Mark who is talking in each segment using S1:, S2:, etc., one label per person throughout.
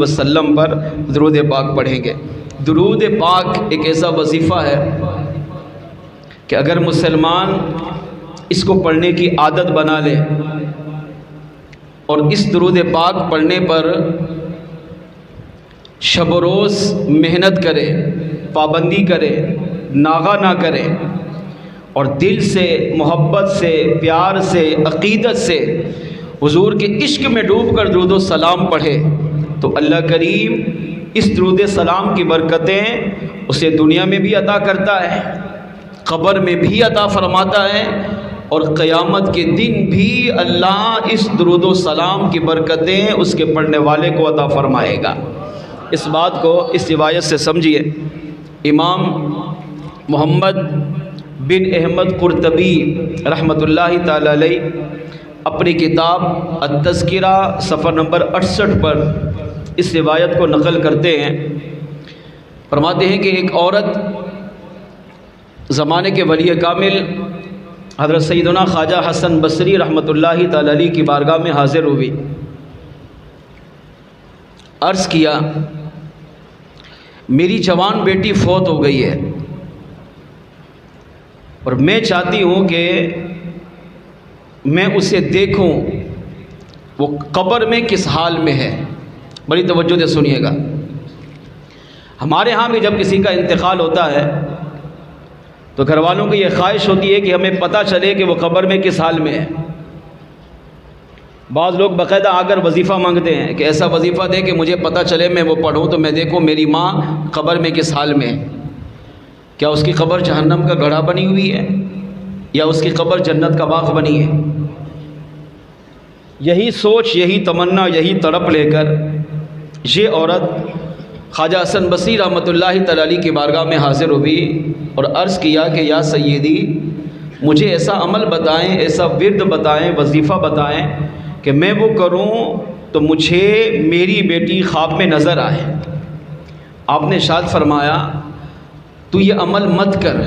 S1: وسلم پر درود پاک پڑھیں گے۔ درود پاک ایک ایسا وظیفہ ہے کہ اگر مسلمان اس کو پڑھنے کی عادت بنا لے اور اس درود پاک پڑھنے پر شب و روز محنت کرے، پابندی کرے، ناغہ نہ کرے اور دل سے، محبت سے، پیار سے، عقیدت سے حضور کے عشق میں ڈوب کر درود و سلام پڑھے تو اللہ کریم اس درود سلام کی برکتیں اسے دنیا میں بھی عطا کرتا ہے، قبر میں بھی عطا فرماتا ہے اور قیامت کے دن بھی اللہ اس درود و سلام کی برکتیں اس کے پڑھنے والے کو عطا فرمائے گا۔ اس بات کو اس روایت سے سمجھیے۔ امام محمد بن احمد قرطبی رحمۃ اللہ تعالی علیہ اپنی کتاب التذکرہ صفحہ نمبر 68 پر اس روایت کو نقل کرتے ہیں۔ فرماتے ہیں کہ ایک عورت زمانے کے ولی کامل حضرت سیدنا خواجہ حسن بصری رحمۃ اللہ تعالی علیہ کی بارگاہ میں حاضر ہوئی، عرض کیا میری جوان بیٹی فوت ہو گئی ہے اور میں چاہتی ہوں کہ میں اسے دیکھوں وہ قبر میں کس حال میں ہے۔ بڑی توجہ سے سنیے گا۔ ہمارے ہاں بھی جب کسی کا انتقال ہوتا ہے تو گھر والوں کی یہ خواہش ہوتی ہے کہ ہمیں پتہ چلے کہ وہ قبر میں کس حال میں ہے۔ بعض لوگ باقاعدہ آ کر وظیفہ مانگتے ہیں کہ ایسا وظیفہ دے کہ مجھے پتہ چلے، میں وہ پڑھوں تو میں دیکھوں میری ماں قبر میں کس حال میں ہے۔ کیا اس کی قبر جہنم کا گڑھا بنی ہوئی ہے یا اس کی قبر جنت کا باغ بنی ہے؟ یہی سوچ، یہی تمنا، یہی تڑپ لے کر یہ عورت خواجہ حسن بصری رحمۃ اللہ تعالی علیہ کی بارگاہ میں حاضر ہوئی اور عرض کیا کہ یا سیدی مجھے ایسا عمل بتائیں، ایسا ورد بتائیں، وظیفہ بتائیں کہ میں وہ کروں تو مجھے میری بیٹی خواب میں نظر آئے۔ آپ نے ارشاد فرمایا تو یہ عمل مت کر،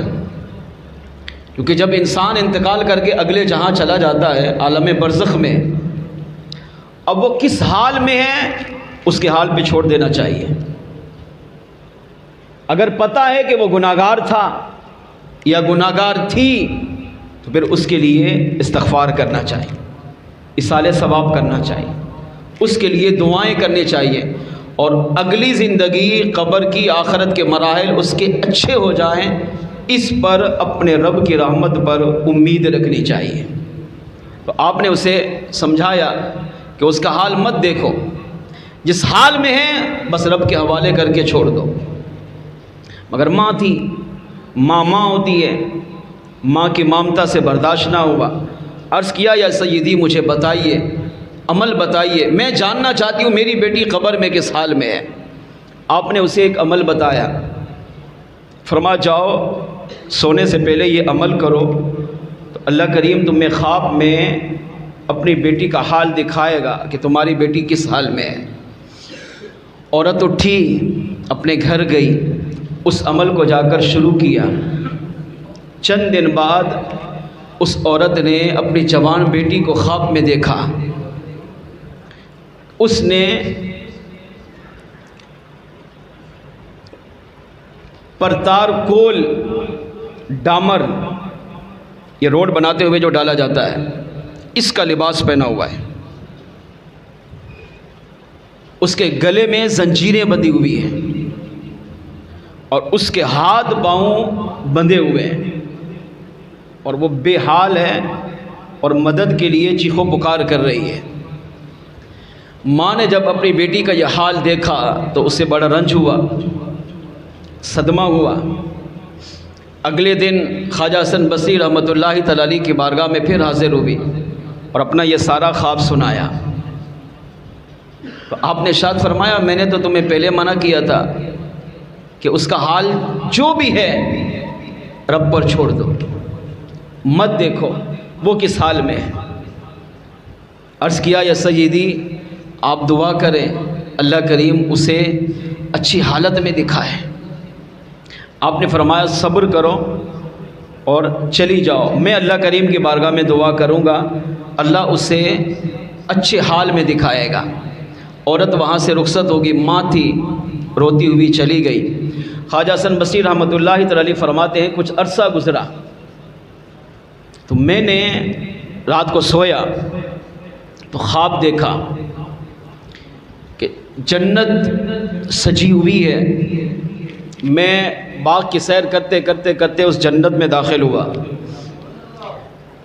S1: کیونکہ جب انسان انتقال کر کے اگلے جہاں چلا جاتا ہے عالم برزخ میں، اب وہ کس حال میں ہے اس کے حال پہ چھوڑ دینا چاہیے۔ اگر پتہ ہے کہ وہ گناہگار تھا یا گناہگار تھی تو پھر اس کے لیے استغفار کرنا چاہیے، اصالہ ثواب کرنا چاہیے، اس کے لیے دعائیں کرنی چاہیے اور اگلی زندگی، قبر کی، آخرت کے مراحل اس کے اچھے ہو جائیں، اس پر اپنے رب کی رحمت پر امید رکھنی چاہیے۔ تو آپ نے اسے سمجھایا کہ اس کا حال مت دیکھو، جس حال میں ہے بس رب کے حوالے کر کے چھوڑ دو۔ مگر ماں تھی، ماں ہوتی ہے، ماں کی ممتا سے برداشت نہ ہوا۔ عرض کیا یا سیدی مجھے بتائیے، عمل بتائیے، میں جاننا چاہتی ہوں میری بیٹی قبر میں کس حال میں ہے۔ آپ نے اسے ایک عمل بتایا، فرما جاؤ سونے سے پہلے یہ عمل کرو تو اللہ کریم تمہیں خواب میں اپنی بیٹی کا حال دکھائے گا کہ تمہاری بیٹی کس حال میں ہے۔ عورت اٹھی، اپنے گھر گئی، اس عمل کو جا کر شروع کیا۔ چند دن بعد اس عورت نے اپنی جوان بیٹی کو خواب میں دیکھا۔ اس نے پرتار کول ڈامر، یہ روڈ بناتے ہوئے جو ڈالا جاتا ہے، اس کا لباس پہنا ہوا ہے، اس کے گلے میں زنجیریں بندھی ہوئی ہیں اور اس کے ہاتھ پاؤں بندھے ہوئے ہیں اور وہ بے حال ہے اور مدد کے لیے چیخو پکار کر رہی ہے۔ ماں نے جب اپنی بیٹی کا یہ حال دیکھا تو اسے بڑا رنج ہوا، صدمہ ہوا۔ اگلے دن خواجہ حسن بصری رحمۃ اللہ تعالی علیہ کی بارگاہ میں پھر حاضر ہوئی اور اپنا یہ سارا خواب سنایا۔ تو آپ نے ارشاد فرمایا میں نے تو تمہیں پہلے منع کیا تھا کہ اس کا حال جو بھی ہے رب پر چھوڑ دو، مت دیکھو وہ کس حال میں ہے۔ عرض کیا یا سیدی آپ دعا کریں اللہ کریم اسے اچھی حالت میں دکھائے۔ آپ نے فرمایا صبر کرو اور چلی جاؤ، میں اللہ کریم کی بارگاہ میں دعا کروں گا، اللہ اسے اچھے حال میں دکھائے گا۔ عورت وہاں سے رخصت ہوگی، ماں تھی، روتی ہوئی چلی گئی۔ خواجہ حسن بصری رحمۃ اللہ تعالی علیہ فرماتے ہیں کچھ عرصہ گزرا تو میں نے رات کو سویا تو خواب دیکھا کہ جنت سجی ہوئی ہے۔ میں باغ کی سیر کرتے کرتے کرتے اس جنت میں داخل ہوا،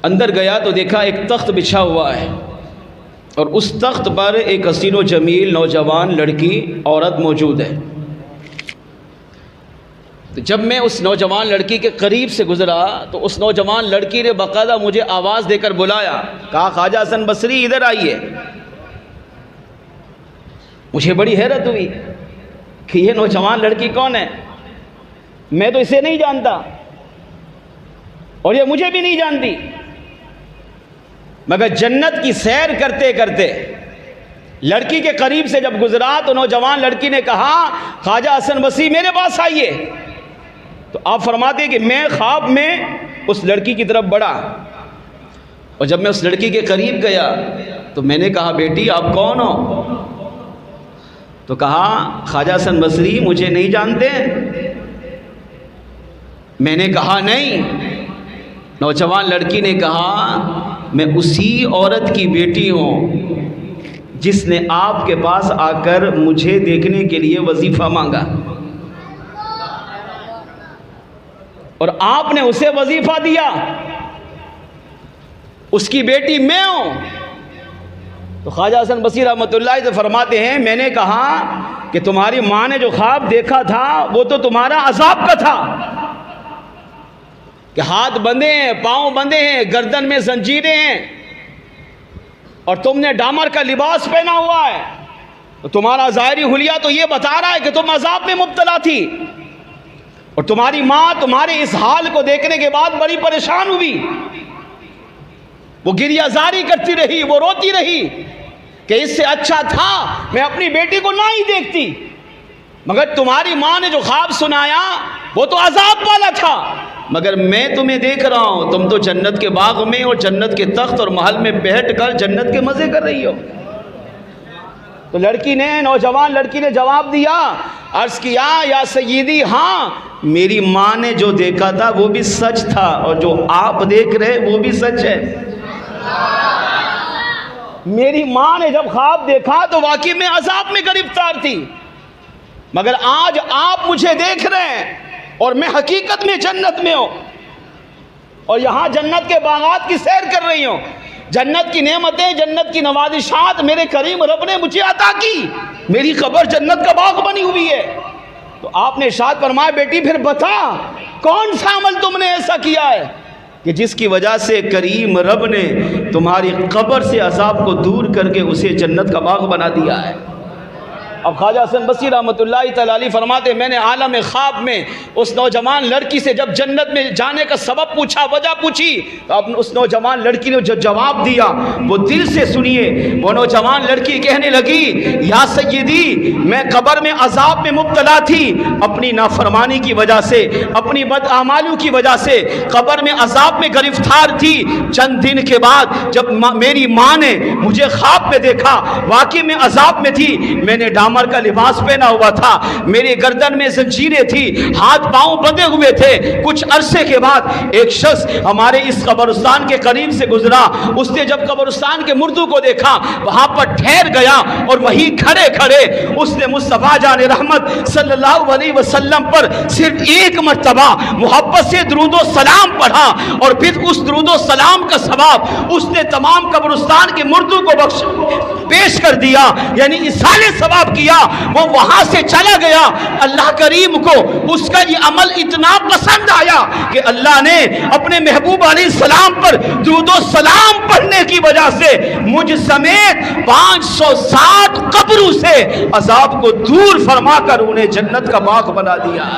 S1: اندر گیا تو دیکھا ایک تخت بچھا ہوا ہے اور اس تخت پر ایک حسین و جمیل نوجوان لڑکی عورت موجود ہے۔ تو جب میں اس نوجوان لڑکی کے قریب سے گزرا تو اس نوجوان لڑکی نے باقاعدہ مجھے آواز دے کر بلایا، کہا خواجہ حسن بصری ادھر آئیے۔ مجھے بڑی حیرت ہوئی کہ یہ نوجوان لڑکی کون ہے، میں تو اسے نہیں جانتا اور یہ مجھے بھی نہیں جانتی، مگر جنت کی سیر کرتے کرتے لڑکی کے قریب سے جب گزرا تو نوجوان لڑکی نے کہا خواجہ حسن بصری میرے پاس آئیے۔ تو آپ فرماتے کہ میں خواب میں اس لڑکی کی طرف بڑھا اور جب میں اس لڑکی کے قریب گیا تو میں نے کہا بیٹی آپ کون ہو؟ تو کہا خواجہ حسن بصری مجھے نہیں جانتے؟ میں نے کہا نہیں۔ نوجوان لڑکی نے کہا میں اسی عورت کی بیٹی ہوں جس نے آپ کے پاس آ کر مجھے دیکھنے کے لیے وظیفہ مانگا اور آپ نے اسے وظیفہ دیا، اس کی بیٹی میں ہوں۔ تو خواجہ حسن بصری رحمۃ اللہ سے فرماتے ہیں میں نے کہا کہ تمہاری ماں نے جو خواب دیکھا تھا وہ تو تمہارا عذاب کا تھا کہ ہاتھ بندھے ہیں، پاؤں بندھے ہیں، گردن میں زنجیریں ہیں اور تم نے ڈامر کا لباس پہنا ہوا ہے، تو تمہارا ظاہری حلیہ تو یہ بتا رہا ہے کہ تم عذاب میں مبتلا تھی اور تمہاری ماں تمہارے اس حال کو دیکھنے کے بعد بڑی پریشان ہوئی، وہ گریہ زاری کرتی رہی، وہ روتی رہی کہ اس سے اچھا تھا میں اپنی بیٹی کو نہ ہی دیکھتی، مگر تمہاری ماں نے جو خواب سنایا وہ تو عذاب والا تھا، مگر میں تمہیں دیکھ رہا ہوں تم تو جنت کے باغ میں اور جنت کے تخت اور محل میں بیٹھ کر جنت کے مزے کر رہی ہو۔ تو نوجوان لڑکی نے جواب دیا، عرض کیا یا سیدی ہاں میری ماں نے جو دیکھا تھا وہ بھی سچ تھا اور جو آپ دیکھ رہے وہ بھی سچ ہے۔ میری ماں نے جب خواب دیکھا تو واقعی میں عذاب میں گرفتار تھی، مگر آج آپ مجھے دیکھ رہے ہیں اور میں حقیقت میں جنت میں ہوں اور یہاں جنت کے باغات کی سیر کر رہی ہوں، جنت کی نعمتیں، جنت کی نوازشات میرے کریم رب نے مجھے عطا کی، میری قبر جنت کا باغ بنی ہوئی ہے۔ تو آپ نے ارشاد فرمایا بیٹی پھر بتا کون سا عمل تم نے ایسا کیا ہے کہ جس کی وجہ سے کریم رب نے تمہاری قبر سے عذاب کو دور کر کے اسے جنت کا باغ بنا دیا ہے۔ اب خواجہ حسن بصری رحمۃ اللہ تعالی علیہ فرماتے میں نے عالم خواب میں اس نوجوان لڑکی سے جب جنت میں جانے کا سبب پوچھا، وجہ پوچھی، تو اب اس نوجوان لڑکی نے جو جواب دیا وہ دل سے سنیے۔ وہ نوجوان لڑکی کہنے لگی یا سیدی میں قبر میں عذاب میں مبتلا تھی، اپنی نافرمانی کی وجہ سے، اپنی بدعمالیوں کی وجہ سے قبر میں عذاب میں گرفتار تھی۔ چند دن کے بعد جب میری ماں نے مجھے خواب میں دیکھا واقعی میں عذاب میں تھی، میں نے ڈامر کا لباس پہنا ہوا تھا، میرے گردن میں زنجیریں تھی، ہاتھ پاؤں بندھے ہوئے تھے۔ کچھ عرصے کے بعد ایک شخص ہمارے اس قبرستان کے قریب سے گزرا، اس نے جب قبرستان کے مردوں کو دیکھا وہاں پر ٹھہر گیا اور وہی کھڑے کھڑے اس نے مصطفیٰ جان رحمت صلی اللہ علیہ وسلم پر صرف ایک مرتبہ محبت سے درود و سلام پڑھا اور پھر اس درود و سلام کا ثواب اس نے تمام قبرستان کے مردوں کو پیش کر دیا، یعنی اصال ثواب کیا۔ وہ وہاں سے چلا گیا، اللہ کریم کو اس کا یہ عمل اتنا پسند آیا کہ اللہ نے اپنے محبوب علیہ السلام پر درود و سلام پڑھنے کی وجہ سے مجھ سمیت 560 قبروں سے عذاب کو دور فرما کر انہیں جنت کا باغ بنا دیا۔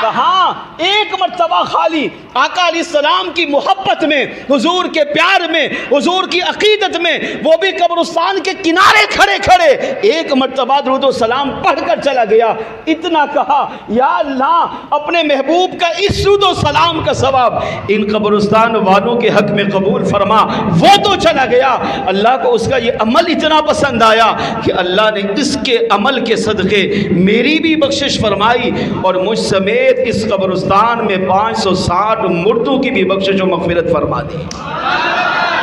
S1: کہاں ایک مرتبہ خالی آقا علیہ السلام کی محبت میں، حضور کے پیار میں، حضور کی عقیدت میں، وہ بھی قبرستان کے کنارے کھڑے کھڑے ایک مرتبہ درود و سلام پڑھ کر چلا گیا، اتنا کہا یا اللہ اپنے محبوب کا اس درود و سلام کا ثواب ان قبرستان والوں کے حق میں قبول فرما۔ وہ تو چلا گیا، اللہ کو اس کا یہ عمل اتنا پسند آیا کہ اللہ نے اس کے عمل کے صدقے میری بھی بخشش فرمائی اور مجھ سمیت اس قبرستان میں 560 مردوں کی بھی بخشش و مغفرت فرما دی۔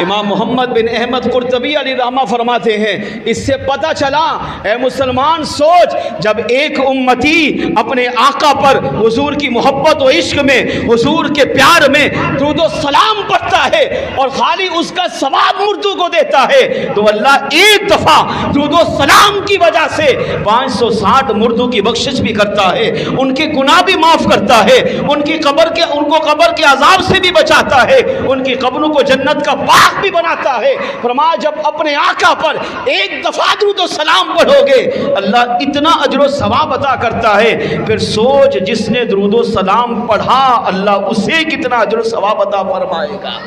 S1: امام محمد بن احمد قرطبی علیہ رحمہ فرماتے ہیں اس سے پتہ چلا اے مسلمان سوچ، جب ایک امتی اپنے آقا پر حضور کی محبت و عشق میں، حضور کے پیار میں درود و سلام پڑھتا ہے اور خالی اس کا ثواب مردوں کو دیتا ہے، تو اللہ ایک دفعہ درود و سلام کی وجہ سے 560 مردوں کی بخشش بھی کرتا ہے، ان کے گناہ بھی معاف کرتا ہے، ان کو قبر کے عذاب سے بھی بچاتا ہے، ان کی قبروں کو جنت کا باغ بھی بناتا ہے۔ فرمایا جب اپنے آقا پر ایک دفعہ درود و سلام پڑھو گے اللہ اتنا اجر و ثواب عطا کرتا ہے، پھر سوچ جس نے درود و سلام پڑھا اللہ اسے کتنا اجر و ثواب عطا فرمائے گا۔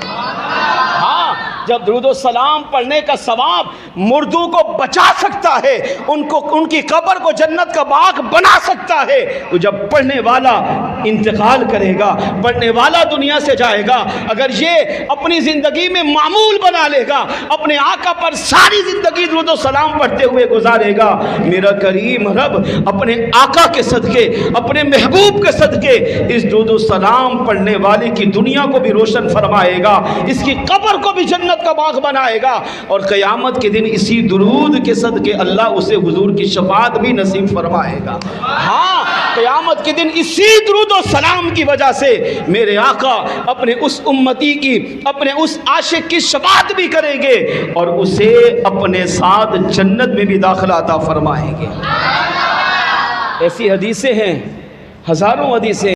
S1: ہاں جب درود و سلام پڑھنے کا ثواب مردوں کو بچا سکتا ہے، ان کی قبر کو جنت کا باغ بنا سکتا ہے، تو جب پڑھنے والا انتقال کرے گا، پڑھنے والا دنیا سے جائے گا، اگر یہ اپنی زندگی میں معمول بنا لے گا، اپنے آقا پر ساری زندگی درود و سلام پڑھتے ہوئے گزارے گا، میرا کریم رب اپنے آقا کے صدقے، اپنے محبوب کے صدقے اس درود و سلام پڑھنے والے کی دنیا کو بھی روشن فرمائے گا، اس کی قبر کو بھی جنت کا باغ بنائے گا، اور قیامت کے دن اسی درود کے صدقے اللہ اسے حضور کی شفاعت بھی نصیب فرمائے گا۔ ہاں قیامت کے دن اسی درود و سلام کی وجہ سے میرے آقا اپنے اس امتی کی، اپنے اس عاشق کی شفاعت بھی کریں گے اور اسے اپنے ساتھ جنت میں بھی داخلہ عطا فرمائیں گے۔ ایسی حدیثیں ہیں، ہزاروں حدیثیں